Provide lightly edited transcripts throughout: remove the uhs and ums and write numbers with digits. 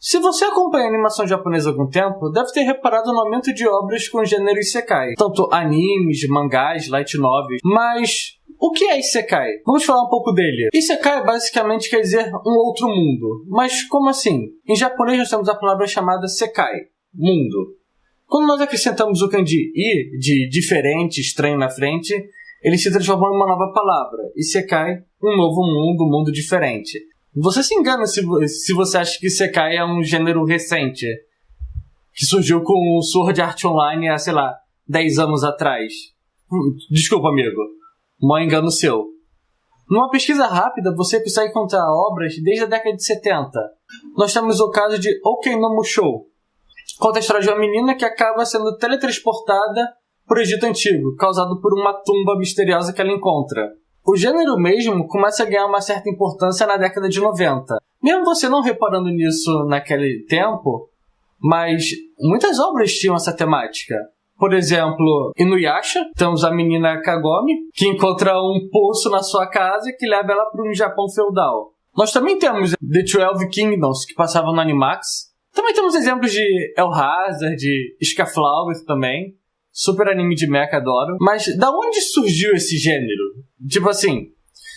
Se você acompanha a animação japonesa há algum tempo, deve ter reparado no aumento de obras com o gênero Isekai. Tanto animes, mangás, light novels. Mas o que é Isekai? Vamos falar um pouco dele. Isekai basicamente quer dizer um outro mundo. Mas como assim? Em japonês nós temos a palavra chamada Sekai, mundo. Quando nós acrescentamos o kanji I, de diferente, estranho na frente, ele se transforma em uma nova palavra. Isekai, um novo mundo, um mundo diferente. Você se engana se você acha que Isekai é um gênero recente, que surgiu com o Sword Art Online há, 10 anos atrás. Desculpa, amigo. Mó engano seu. Numa pesquisa rápida, você consegue encontrar obras desde a década de 70. Nós temos o caso de Oken no Musho. Conta a história de uma menina que acaba sendo teletransportada para o Egito Antigo, causado por uma tumba misteriosa que ela encontra. O gênero mesmo começa a ganhar uma certa importância na década de 90. Mesmo você não reparando nisso naquele tempo, mas muitas obras tinham essa temática. Por exemplo, Inuyasha, temos a menina Kagome, que encontra um poço na sua casa que leva ela para um Japão feudal. Nós também temos The 12 Kingdoms, que passavam no Animax. Também temos exemplos de El Hazard, de Scaflower também. Super anime de mecha, adoro. Mas da onde surgiu esse gênero? Tipo assim,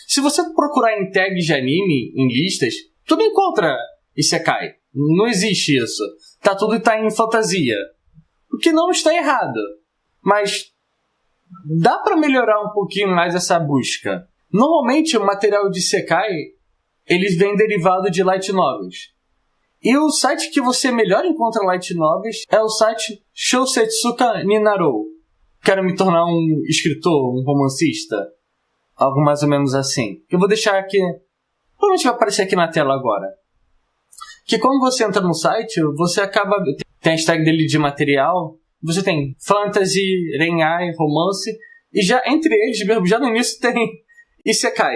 se você procurar em tags de anime, em listas, tu não encontra Isekai. Não existe isso. Tudo tá em fantasia. O que não está errado. Mas dá pra melhorar um pouquinho mais essa busca. Normalmente o material de Isekai, eles vêm derivado de light novels. E o site que você melhor encontra light novels é o site Shousetsuka Ninarou. Quero me tornar um escritor, um romancista. Algo mais ou menos assim. Eu vou deixar aqui... Provavelmente vai aparecer aqui na tela agora. Que quando você entra no site, você acaba... Tem a hashtag dele de material. Você tem fantasy, renai, romance. E já entre eles, mesmo, já no início tem Isekai.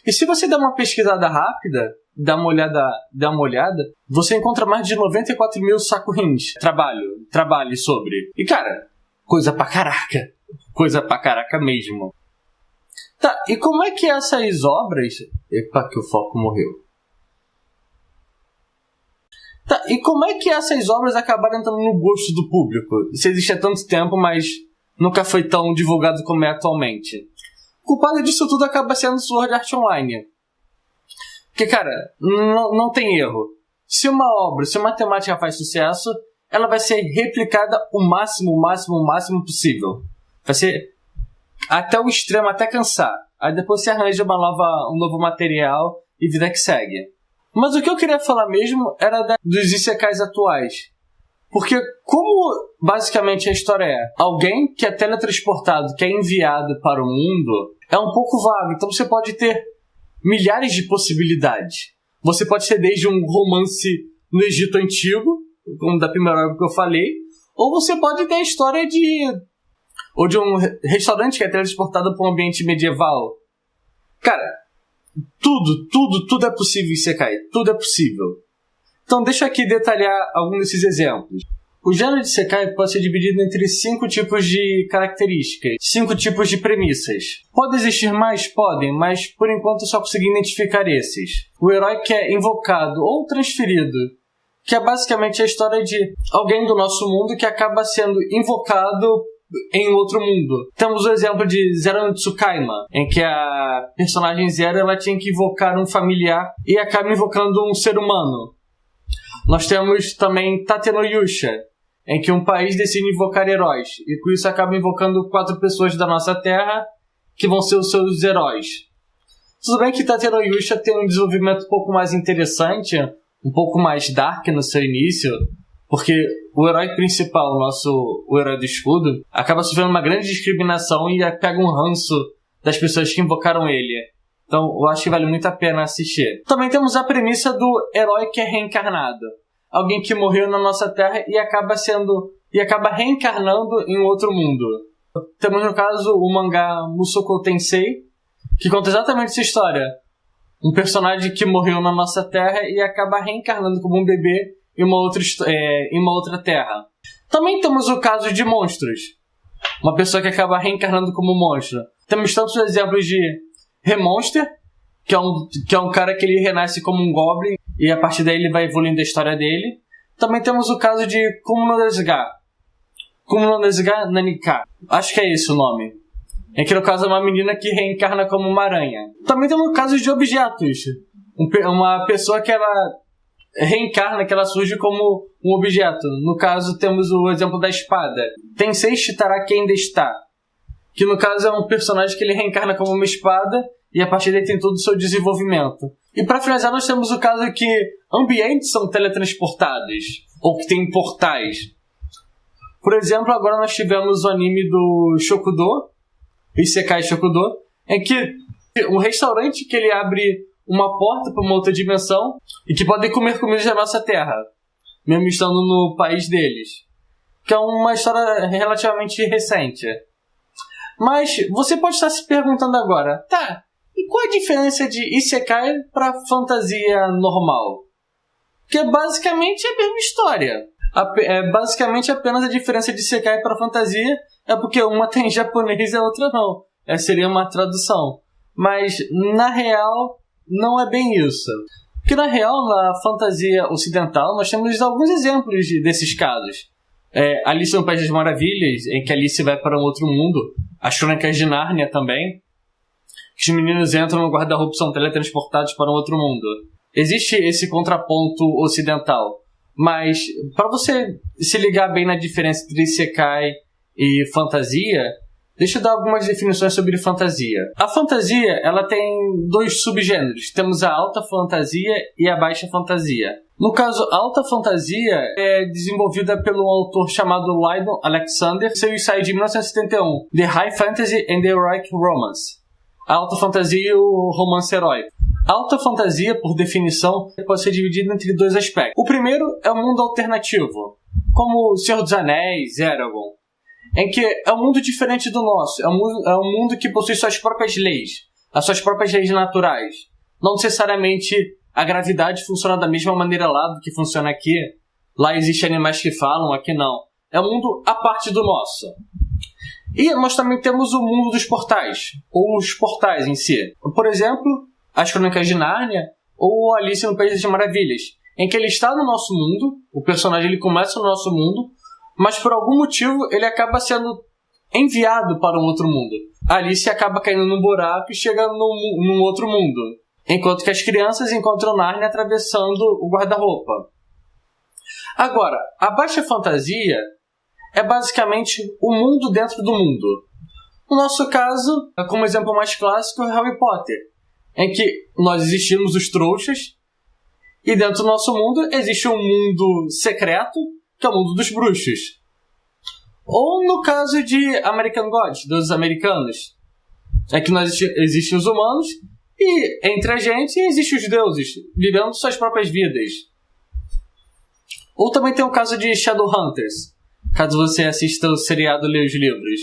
E se você der uma pesquisada rápida... Dá uma olhada, você encontra mais de 94 mil sakurins. Trabalho sobre. E cara, coisa pra caraca mesmo. Tá, e como é que essas obras... Epa, que o foco morreu. Tá, e como é que essas obras acabaram entrando no gosto do público? Isso existe há tanto tempo, mas nunca foi tão divulgado como é atualmente. O culpado disso tudo acaba sendo Sword Art Online. Porque, cara, não tem erro. Se uma temática faz sucesso, ela vai ser replicada o máximo possível. Vai ser até o extremo, até cansar. Aí depois você arranja um novo material e vida que segue. Mas o que eu queria falar mesmo era dos isekais atuais. Porque como basicamente a história é alguém que é teletransportado, que é enviado para o mundo, é um pouco vago. Então você pode ter milhares de possibilidades. Você pode ser desde um romance no Egito Antigo, como da primeira obra que eu falei, ou você pode ter a história de um restaurante que é teletransportado para um ambiente medieval. Cara, tudo é possível em Isekai. Tudo é possível. Então deixa eu aqui detalhar alguns desses exemplos. O gênero de Isekai pode ser dividido entre 5 tipos de características, 5 tipos de premissas. Pode existir mais? Podem, mas por enquanto eu só consegui identificar esses. O herói que é invocado ou transferido, que é basicamente a história de alguém do nosso mundo que acaba sendo invocado em outro mundo. Temos o exemplo de Zero no Tsukaima, em que a personagem Zero ela tinha que invocar um familiar e acaba invocando um ser humano. Nós temos também Tate no Yusha, em que um país decide invocar heróis, e com isso acaba invocando 4 pessoas da nossa terra, que vão ser os seus heróis. Tudo bem que Tate no Yusha tem um desenvolvimento um pouco mais interessante, um pouco mais dark no seu início, porque o herói principal, o herói do escudo, acaba sofrendo uma grande discriminação e pega um ranço das pessoas que invocaram ele. Então eu acho que vale muito a pena assistir. Também temos a premissa do herói que é reencarnado. Alguém que morreu na nossa terra e acaba reencarnando em outro mundo. Temos no caso o mangá Mushoku Tensei, que conta exatamente essa história. Um personagem que morreu na nossa terra e acaba reencarnando como um bebê em uma outra terra. Também temos o caso de monstros. Uma pessoa que acaba reencarnando como monstro. Temos tantos exemplos de Remonster, que é um cara que ele renasce como um goblin e a partir daí ele vai evoluindo a história dele. Também temos o caso de Kumo no Desuga Nanika. Acho que é esse o nome. É que no caso é uma menina que reencarna como uma aranha. Também temos o caso de objetos. Uma pessoa que ela reencarna, que ela surge como um objeto. No caso temos o exemplo da espada. Tensei Shitaraken Deshita, que no caso é um personagem que ele reencarna como uma espada e a partir daí tem todo o seu desenvolvimento. E para finalizar nós temos o caso que ambientes são teletransportados, ou que tem portais. Por exemplo, agora nós tivemos o anime do Shokudo, Isekai Shokudo, em que um restaurante que ele abre uma porta para uma outra dimensão e que podem comer comidas da nossa terra, mesmo estando no país deles. Que é uma história relativamente recente. Mas você pode estar se perguntando agora, tá, e qual a diferença de Isekai para fantasia normal? Que basicamente é a mesma história. Basicamente apenas a diferença de Isekai para fantasia é porque uma tem japonês e a outra não. Essa seria uma tradução. Mas na real não é bem isso. Porque na real, na fantasia ocidental, nós temos alguns exemplos desses casos. Alice no País das Maravilhas, em que Alice vai para um outro mundo. As Crônicas de Nárnia também. Que os meninos entram no guarda-roupa e são teletransportados para um outro mundo. Existe esse contraponto ocidental. Mas, para você se ligar bem na diferença entre Isekai e fantasia, deixa eu dar algumas definições sobre fantasia. A fantasia, ela tem dois subgêneros. Temos a alta fantasia e a baixa fantasia. No caso, a alta fantasia é desenvolvida pelo autor chamado Lydon Alexander, seu ensaio de 1971, The High Fantasy and the Heroic Romance. A alta fantasia e o romance heróico. A alta fantasia, por definição, pode ser dividida entre dois aspectos. O primeiro é o mundo alternativo, como O Senhor dos Anéis, Eragon, em que é um mundo diferente do nosso. É um mundo que possui suas próprias leis, as suas próprias leis naturais. Não necessariamente a gravidade funciona da mesma maneira lá do que funciona aqui. Lá existem animais que falam, aqui não. É um mundo à parte do nosso. E nós também temos o mundo dos portais, ou os portais em si. Por exemplo, As Crônicas de Nárnia ou Alice no País das Maravilhas, em que ele está no nosso mundo, o personagem ele começa no nosso mundo, mas por algum motivo ele acaba sendo enviado para um outro mundo. A Alice acaba caindo num buraco e chega num outro mundo, enquanto que as crianças encontram Nárnia atravessando o guarda-roupa. Agora, a baixa fantasia é basicamente o mundo dentro do mundo. No nosso caso, como exemplo mais clássico, é Harry Potter, em que nós existimos os trouxas e dentro do nosso mundo existe um mundo secreto, que é o mundo dos bruxos. Ou no caso de American Gods, dos americanos, é que nós existem os humanos e entre a gente existem os deuses, vivendo suas próprias vidas. Ou também tem o caso de Shadowhunters, caso você assista o seriado ou leia os livros,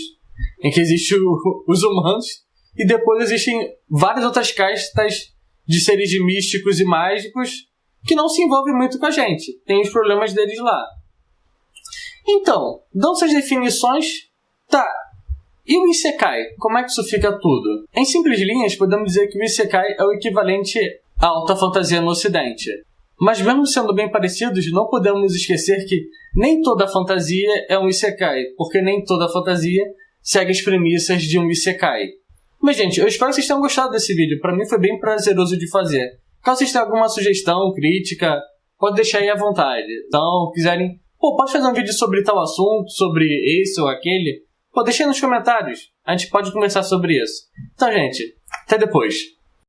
em que existem os humanos e depois existem várias outras castas de seres místicos e mágicos que não se envolvem muito com a gente. Tem os problemas deles lá. Então, dando essas definições, tá. E o Isekai? Como é que isso fica tudo? Em simples linhas, podemos dizer que o Isekai é o equivalente à alta fantasia no ocidente. Mas mesmo sendo bem parecidos, não podemos esquecer que nem toda fantasia é um Isekai, porque nem toda fantasia segue as premissas de um Isekai. Mas, gente, eu espero que vocês tenham gostado desse vídeo. Pra mim foi bem prazeroso de fazer. Caso vocês tenham alguma sugestão, crítica, pode deixar aí à vontade. Então, quiserem, pode fazer um vídeo sobre tal assunto, sobre esse ou aquele, deixa aí nos comentários. A gente pode conversar sobre isso. Então, gente, até depois.